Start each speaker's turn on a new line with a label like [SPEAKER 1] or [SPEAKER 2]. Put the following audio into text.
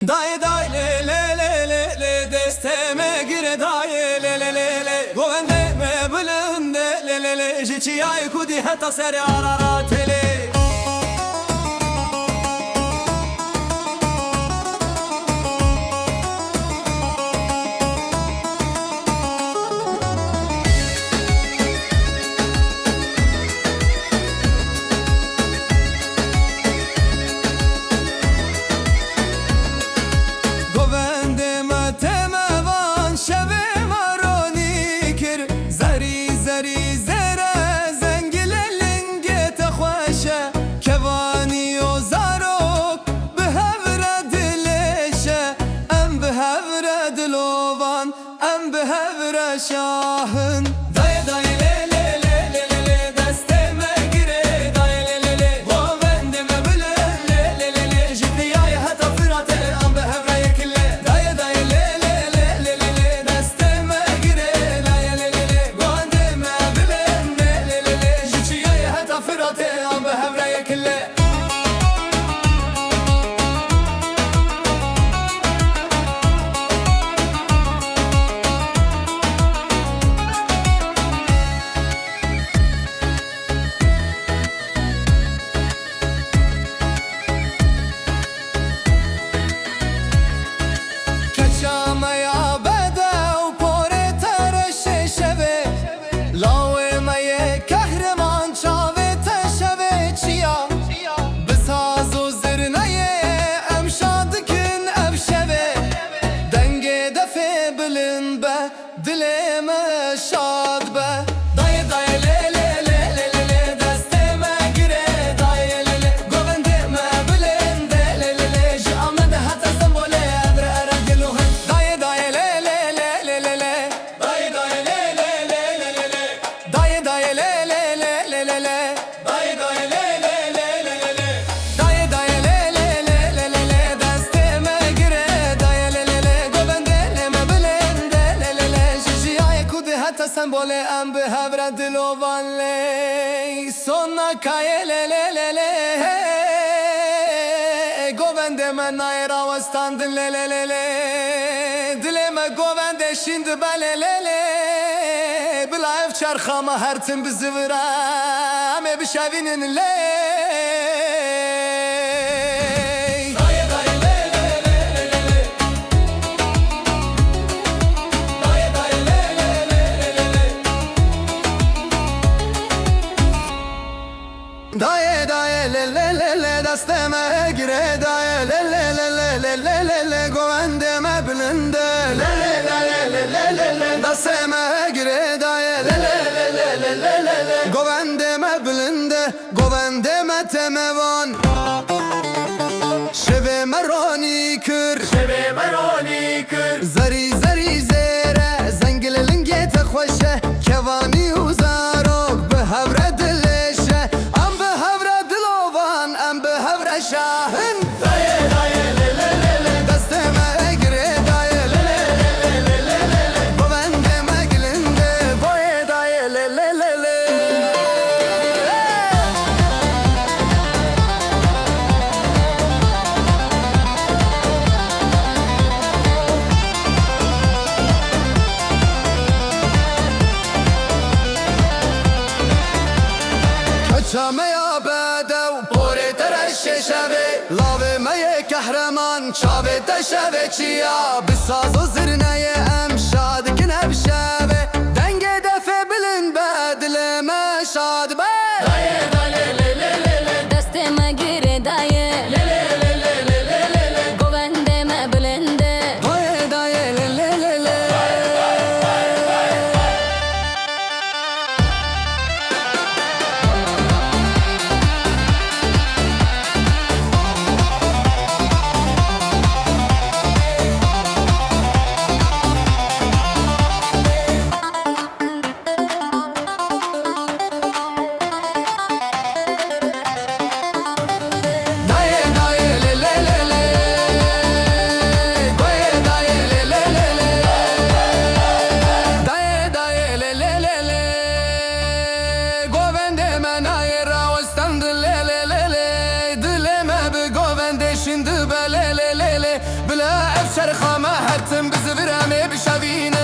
[SPEAKER 1] Dayı dayı le le le le le desteme gire dayı le le le le Govende me blinde le le le Jici ay kudi hata seri ararat le şahın Dayı dayı le le le le le le desteme gire dayı le le le Govende me bile le le le le Jiddiyayı hata fırate am behevre yekille Dayı dayı le le le le le le desteme gire dayı le le le Govende me bile le le le le Jiddiyayı hata fırate am behevre yekille Dileme şad be Dayı dayı le le le le le le desteme gire dayı le le Govende me bilinde le le le Ji amede hata sembole evre ere diluhen Dayı dayı le le le le le le Dayı dayı le le le le le le Dayı dayı le le le le le le Dayı dayı le le le le le le Dayı dayı le le le le le le desteme gire dayı le le le Govende me bilinde le le le Hata sembole am behevre dilovan le Sonna kaye le le le le Govende me nayra vastandın le le le le Dileme govende şimdi be le le le Bila ev çarxama hertin bizi viram E bişevinin le Dayı dayı le le le le desteme gire dayı le le le le le le le le Govende me bilinde le le le le le le le desteme gire dayı le le le le le le le le Govende me bilinde govende me temevan Şeve meroni kır Şeve meroni kır Zari zari zere zengile lingete xoşe Kevani uzarok behevre şahın Dayı dayı le le le le desteme gire dayı le le le le le le le Govende me gilinde boye dayı le le le le Kaçamaya bedev pore tereşe şeve Lave meye kahraman çave teşeve çiya Bisaz o zirneye em şadikin hep şeve Denge defe bilin be dileme şad be Dayı dayı le le le le
[SPEAKER 2] Desteme gire dayı
[SPEAKER 1] Le le le le le le le le
[SPEAKER 2] Govende me bilinde
[SPEAKER 1] Dayı dayı le le le le بلا افشر خامه هتم بزفرامي بشوین